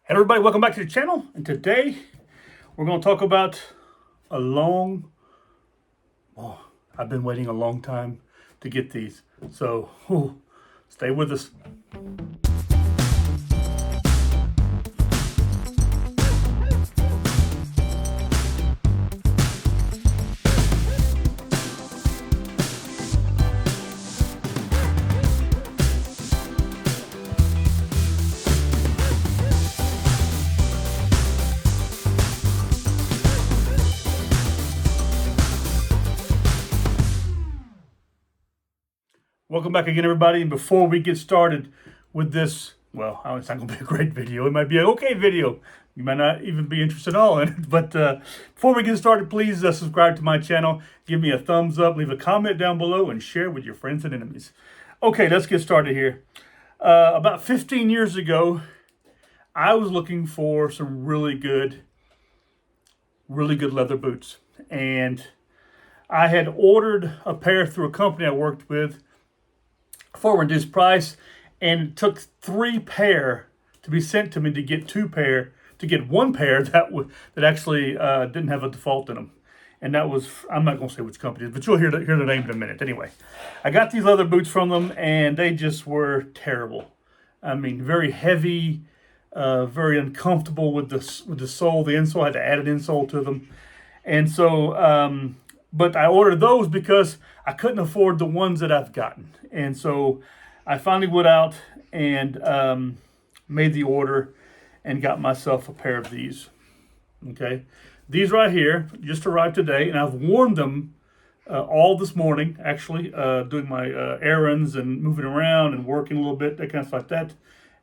Hey everybody, welcome back to the channel. And today we're going to talk about I've been waiting a long time to get these. So stay with us. Welcome back again, everybody. And before we get started with this, well, it's not going to be a great video. It might be an okay video. You might not even be interested at all in it. But before we get started, please subscribe to my channel. Give me a thumbs up. Leave a comment down below and share with your friends and enemies. Okay, let's get started here. About 15 years ago, I was looking for some really good leather boots. And I had ordered a pair through a company I worked with for a reduced price, and it took 3 pair to be sent to me to get 2 pair, to get 1 pair that actually didn't have a default in them. And that was, I'm not going to say which company it is, but you'll hear the name in a minute. Anyway, I got these leather boots from them, and they just were terrible. I mean, very heavy, very uncomfortable with the sole. The insole, I had to add an insole to them. And so, but I ordered those because I couldn't afford the ones that I've gotten. And so I finally went out and made the order and got myself a pair of these. Okay. These right here just arrived today, and I've worn them all this morning, actually, doing my errands and moving around and working a little bit, that kind of stuff like that.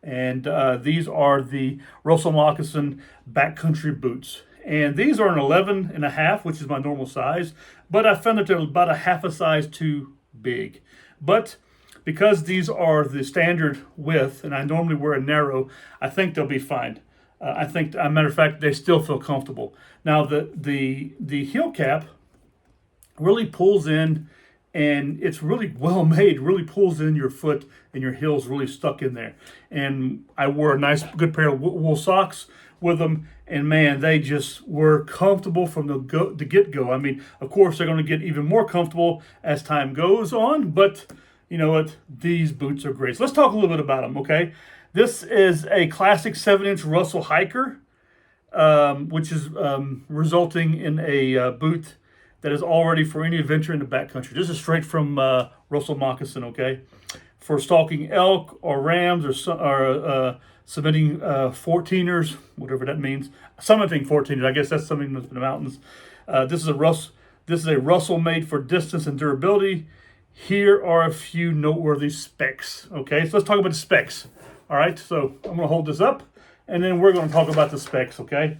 And these are the Russel Moccasin Backcountry boots. And these are an 11.5, which is my normal size, but I found that they're about a half a size too big. But because these are the standard width, and I normally wear a narrow, I think they'll be fine. I think, as a matter of fact, they still feel comfortable. Now, the heel cap really pulls in, and it's really well made, really pulls in your foot, and your heel's really stuck in there. And I wore a nice, good pair of wool socks with them, and man, they just were comfortable from the get-go. I mean, of course, they're going to get even more comfortable as time goes on, but you know what? These boots are great. So let's talk a little bit about them, okay? This is a classic 7-inch Russel hiker, which is resulting in a boot that is all ready for any adventure in the backcountry. This is straight from Russel Moccasin, okay? For stalking elk or rams or submitting 14ers, whatever that means. Summiting 14ers, I guess that's something that's in the mountains. This is a Russel made for distance and durability. Here are a few noteworthy specs, okay? So let's talk about the specs, all right? So I'm going to hold this up, and then we're going to talk about the specs, okay?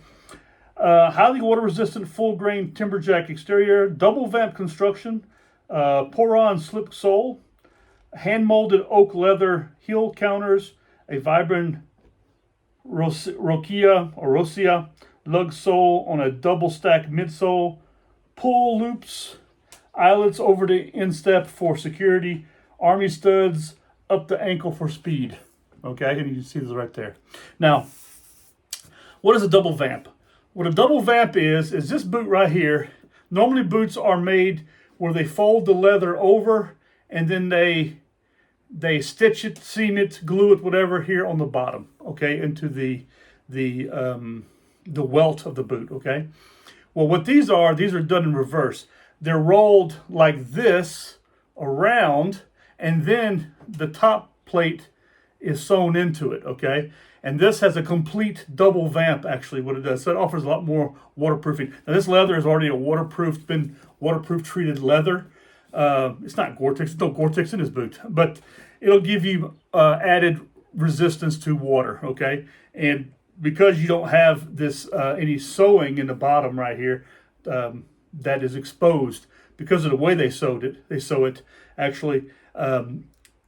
Highly water-resistant, full-grain Timberjack exterior, double vamp construction, Poron slip sole, hand-molded oak leather heel counters, a Vibram Roccia lug sole on a double-stack midsole, pull loops, eyelets over the instep for security, army studs up the ankle for speed. Okay, and you can see this right there. Now, what is a double vamp? What a double vamp is this boot right here. Normally boots are made where they fold the leather over and then they stitch it, seam it, glue it, whatever, here on the bottom, okay, into the welt of the boot, okay? Well, what these are done in reverse. They're rolled like this around, and then the top plate is sewn into it, okay? And this has a complete double vamp, actually, what it does. So it offers a lot more waterproofing. Now, this leather is already been waterproof treated leather. It's not Gore-Tex. There's no Gore-Tex in this boot, but it'll give you added resistance to water, okay? And because you don't have this any sewing in the bottom right here, that is exposed because of the way they sew it actually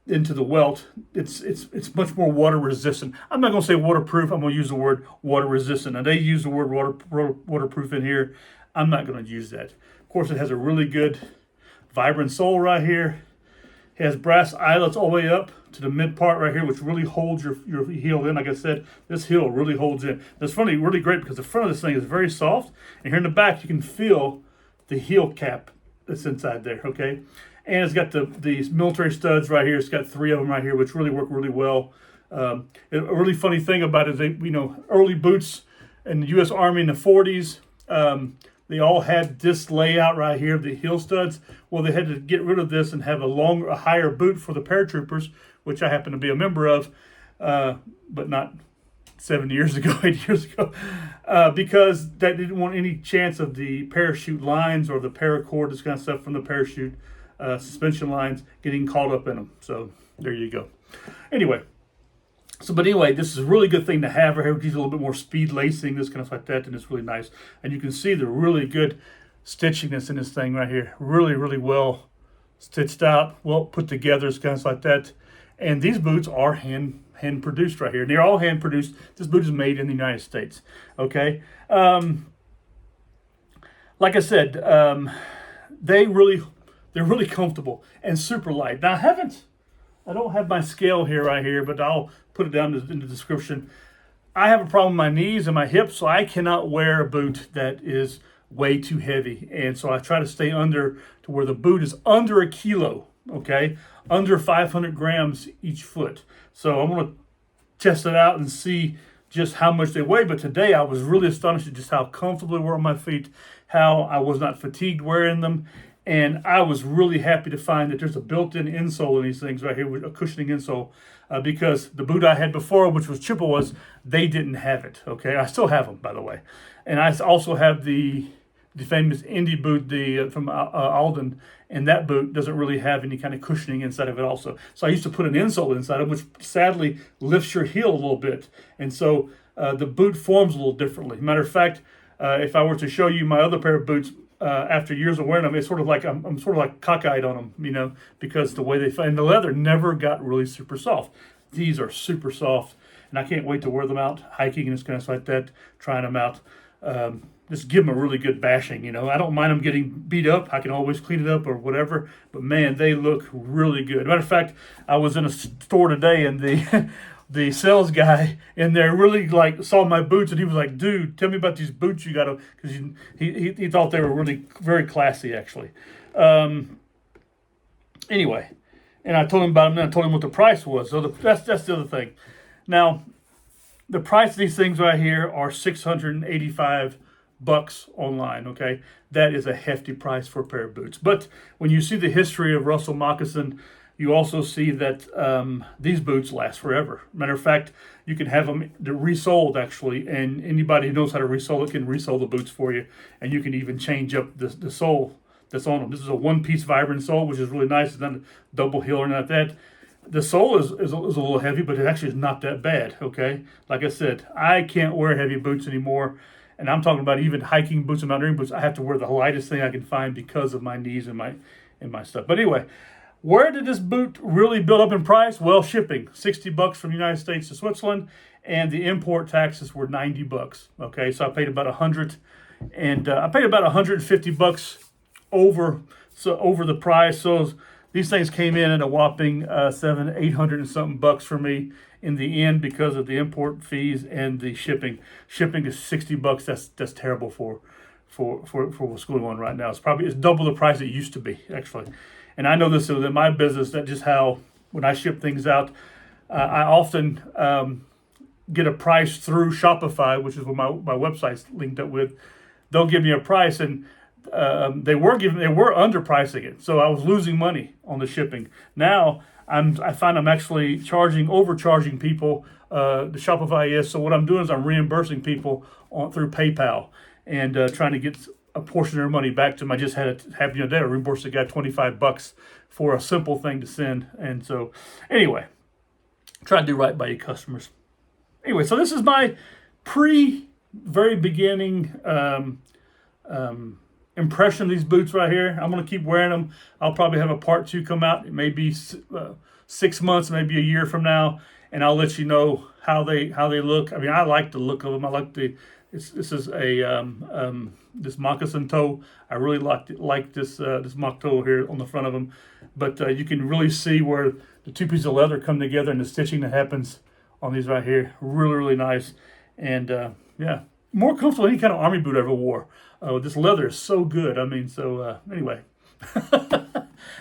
into the welt. It's much more water resistant. I'm not going to say waterproof. I'm going to use the word water resistant. And they use the word waterproof in here. I'm not going to use that. Of course, it has a really good vibrant sole right here. It has brass eyelets all the way up to the mid part right here, which really holds your heel in. Like I said, this heel really holds in. That's funny, really great because the front of this thing is very soft, and here in the back you can feel the heel cap that's inside there. Okay, and it's got these military studs right here. It's got 3 of them right here, which really work really well. A really funny thing about it is early boots in the U.S. Army in the 40s. They all had this layout right here, the heel studs. Well, they had to get rid of this and have a higher boot for the paratroopers, which I happen to be a member of, but not 7 years ago, 8 years ago, because that didn't want any chance of the parachute lines or the paracord, this kind of stuff from the parachute suspension lines getting caught up in them. So there you go. Anyway, this is a really good thing to have right here. It gives you a little bit more speed lacing, this kind of like that, and it's really nice. And you can see the really good stitchiness in this thing right here. Really, really well stitched out, well put together, it's kind of like that. And these boots are hand produced right here. They're all hand produced. This boot is made in the United States. Okay. Like I said, they're really comfortable and super light. Now I don't have my scale here right here, but I'll put it down in the description. I have a problem with my knees and my hips, so I cannot wear a boot that is way too heavy. And so I try to stay under to where the boot is under a kilo, okay? Under 500 grams each foot. So I'm going to test it out and see just how much they weigh. But today I was really astonished at just how comfortable they were on my feet, how I was not fatigued wearing them. And I was really happy to find that there's a built-in insole in these things right here, with a cushioning insole, because the boot I had before, which was Chippewas, they didn't have it. Okay, I still have them, by the way, and I also have the famous indie boot, from Alden, and that boot doesn't really have any kind of cushioning inside of it also. So I used to put an insole inside of it, which sadly lifts your heel a little bit, and so the boot forms a little differently. Matter of fact, if I were to show you my other pair of boots, after years of wearing them, it's sort of like I'm sort of like cockeyed on them, because the way they fit. And the leather never got really super soft. These are super soft, and I can't wait to wear them out hiking and kind of like that, trying them out. Just give them a really good bashing. I don't mind them getting beat up. I can always clean it up or whatever. But man, they look really good. Matter of fact, I was in a store today, and the sales guy in there really saw my boots, and he was like, "Dude, tell me about these boots you got," because he thought they were really very classy, actually. Anyway, and I told him about them, and I told him what the price was. So that's the other thing. Now, the price of these things right here are $685 online. Okay, that is a hefty price for a pair of boots. But when you see the history of Russel Moccasin, you also see that these boots last forever. Matter of fact, you can have them resoled, actually, and anybody who knows how to resole it can resole the boots for you, and you can even change up the sole that's on them. This is a one-piece Vibram sole, which is really nice. It's not a double heel or not that. The sole is a little heavy, but it actually is not that bad, okay? Like I said, I can't wear heavy boots anymore, and I'm talking about even hiking boots and mountaineering boots. I have to wear the lightest thing I can find because of my knees and my stuff. But anyway, where did this boot really build up in price? Well, shipping, $60 from the United States to Switzerland, and the import taxes were $90. Okay, so I paid about $100, and I paid about $150 over the price. So these things came in at a whopping $800 and something bucks for me in the end because of the import fees and the shipping. Shipping is $60. That's terrible for what's going on right now. It's double the price it used to be, actually. And I know this in my business, that just how when I ship things out, I often get a price through Shopify, which is what my website's linked up with. They'll give me a price, and they were underpricing it, so I was losing money on the shipping. Now I find I'm actually overcharging people. The Shopify is, so what I'm doing is I'm reimbursing people through PayPal and trying to get a portion of their money back to them. I just had it happen the other day. I reimbursed the guy $25 for a simple thing to send. And so anyway, try to do right by your customers. Anyway, so this is my very beginning impression of these boots right here. I'm going to keep wearing them. I'll probably have a part 2 come out. It may be 6 months, maybe a year from now. and I'll let you know how they look. I mean, I like the look of them. I like this is a this moccasin toe. I really like this this mock toe here on the front of them, but you can really see where the two pieces of leather come together and the stitching that happens on these right here. Really nice, and yeah, more comfortable than any kind of army boot I ever wore. This leather is so good. I mean, so anyway.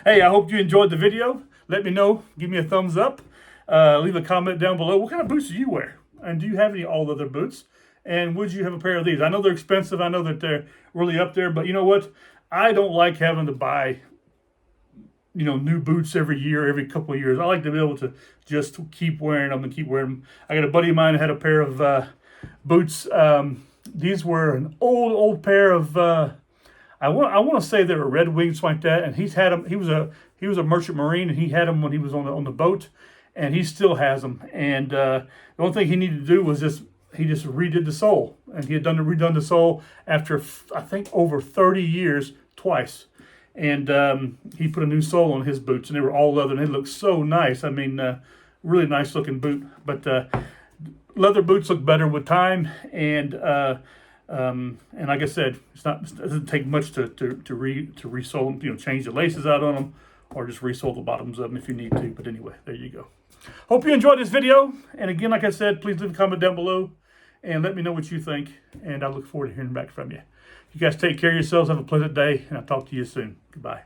Hey, I hope you enjoyed the video. Let me know. Give me a thumbs up. Leave a comment down below. What kind of boots do you wear? And do you have any all leather boots? And would you have a pair of these? I know they're expensive. I know that they're really up there. But you know what? I don't like having to buy, you know, new boots every year, every couple of years. I like to be able to just keep wearing them and keep wearing them. I got a buddy of mine who had a pair of boots. These were an old pair of I want to say they were Red Wings like that, and he's had them. He was a merchant marine, and he had them when he was on the boat, and he still has them. And the only thing he needed to do was he just redid the sole, and he had redone the sole after I think over 30 years twice, and he put a new sole on his boots, and they were all leather, and they looked so nice. I mean, really nice looking boot, but leather boots look better with time, and like I said, it doesn't take much to resole them. You know, change the laces out on them, or just resole the bottoms of them if you need to. But anyway, there you go. Hope you enjoyed this video. And again, like I said, please leave a comment down below and let me know what you think. And I look forward to hearing back from you. You guys take care of yourselves. Have a pleasant day, and I'll talk to you soon. Goodbye.